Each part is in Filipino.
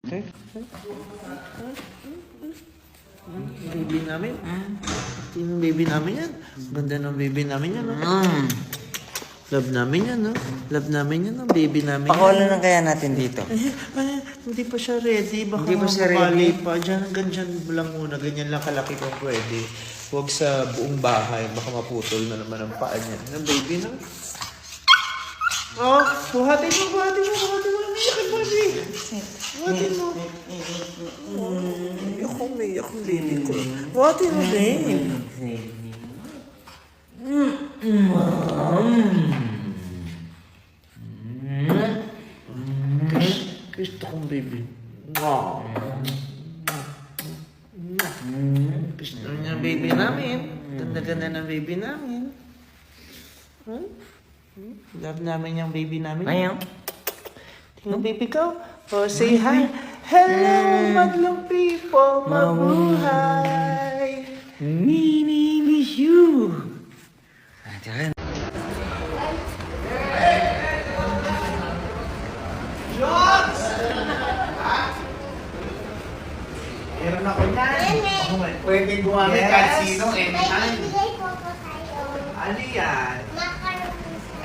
Okay. Baby namin. Yung baby namin yan. Ganda ng baby namin yan, no? Love namin yan, no? Love namin yan, no? Baby namin Pakawalan lang kaya natin dito. Ay, hindi pa siya ready. Baka Hindi pa siya mabali ready. pa. Ganyan lang muna. Ganyan lang kalaki kung pwede. Huwag sa buong bahay. Baka maputol na naman ang paa niya. Ang baby na. Oh, buhatin mo. Iyakin mo, baby. Buhatin mo. Iyak ang baby ko. Buhatin mo, babe. Gusto kong baby. Wow. Gusto niya ang baby namin. Ganda-ganda ng baby namin. Huh? Love namin yung baby namin. Ayaw. Tingnan baby ko. Oh, say hi. Hello, madlang people. Mabuhay. My name is you. Diyan. Meron ako yan. Pwede gumamit Yes. kahit sino, anytime. Bibigay ko po sa'yo. Ano yan? Macaroni sa...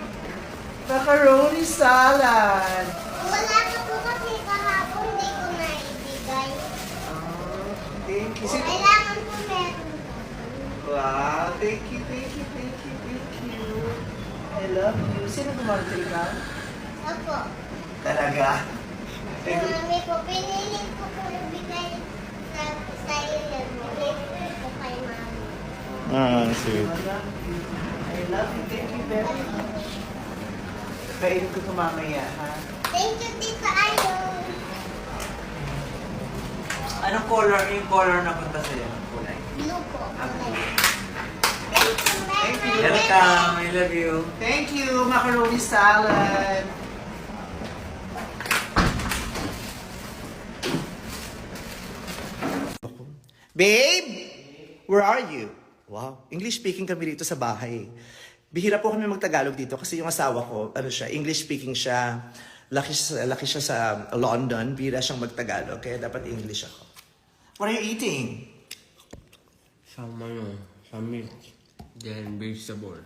Macaroni salad. Wala ka po kasi kahapon, di ko na ibigay. Thank you. Kailangan po meron. Wow, thank you. I love you. Sino gumartil ka? Opo. Talaga? Si mami po, pinili ko po ibigay sa iyo. Bibigay ko kay mami. Sweet. I love you. Thank you very much. Kainin ko ito mamaya, ha? Thank you, Tita Ayon. Anong color? Yung color na punta sa'yo? Kulay. Blue po. Okay. Thank you, Thank you. Mama. Welcome. I love you. Thank you, macaroni salad. Babe! Where are you? Wow, English speaking kami dito sa bahay. Bihira po kami magtagalog dito kasi yung asawa ko, ano siya, English speaking siya. Laki siya sa London, bihira siyang magtagalog, kaya dapat English ako. What are you eating? Some meat, then vegetable.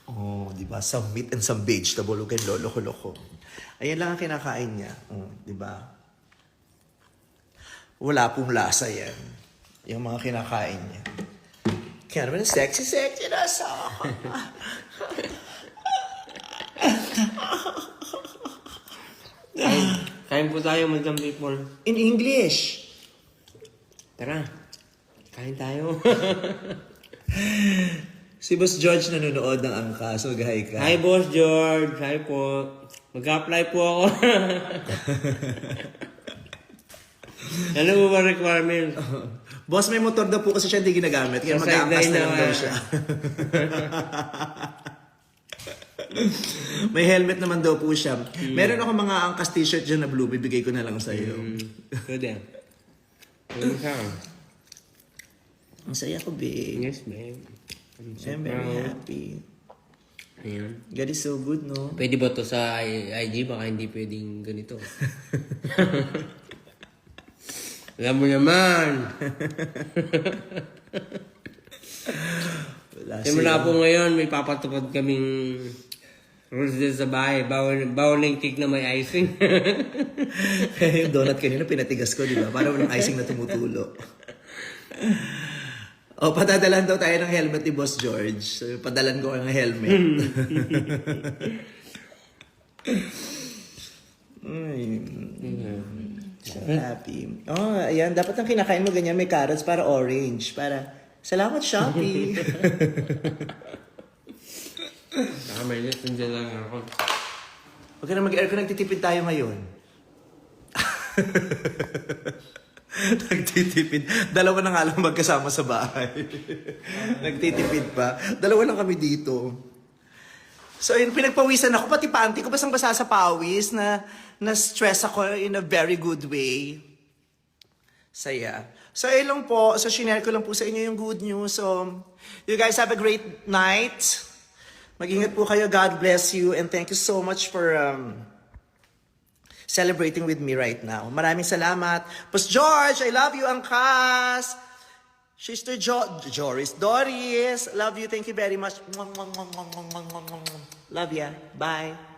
Oh, di ba? Some meat and some vegetable. Okay, lolo-loko. Ayan lang ang kinakain niya. Oh, di ba? Wala pong lasa yan. Yung mga kinakain niya. Kaya naman, sexy na sa Kain po tayo, madam people. In English. Tara, kain tayo. Si Boss George nanonood ng angka, so gahay ka. Hi, Boss George. Hi po. Mag-apply po ako. Ano po ba requirement? Boss, may motor daw po kasi siya hindi ginagamit. Kaya Sa mag-a-pass sideline na lang na daw nga. siya. May helmet naman daw po siya. Meron ako mga angkas t-shirt dyan na blue. Bibigay ko na lang sa iyo. Pwede. Ano ka? Ang saya ko, babe. Yes, babe. I'm very happy. Ayan. God is so good, no? Pwede ba to sa IG? Baka hindi pwedeng ganito. Alam mo naman. Wala Simula po ngayon, may papatupad kaming rules din sa bahay. Bawal na yung cake na may icing. Yung donut kanina, pinatigas ko, di ba? Para walang icing na tumutulo. O, padadalan daw tayo ng helmet ni Boss George. So, padalan ko ang helmet. Ay, so happy. Oh, ayan. Dapat ang kinakain mo ganyan, may carrots para orange. Para, salamat Shopee. Saka may lesson dyan lang ako. Huwag ka na mag-aircon, nagtitipid tayo ngayon. Nagtitipid. Dalawa na nga lang magkasama sa bahay. Nagtitipid pa. Dalawa lang kami dito. So, yun, pinagpawisan ako. Pati panty ko, basang-basa sa pawis na stress ako in a very good way. Saya. So, ayun lang po. So, shinare ko lang po sa inyo yung good news. So, you guys have a great night. Mag-ingat po kayo. God bless you. And thank you so much for celebrating with me right now. Maraming salamat. Pus George, I love you, Angkas. Sister Doris, love you, thank you very much. Love ya. Bye.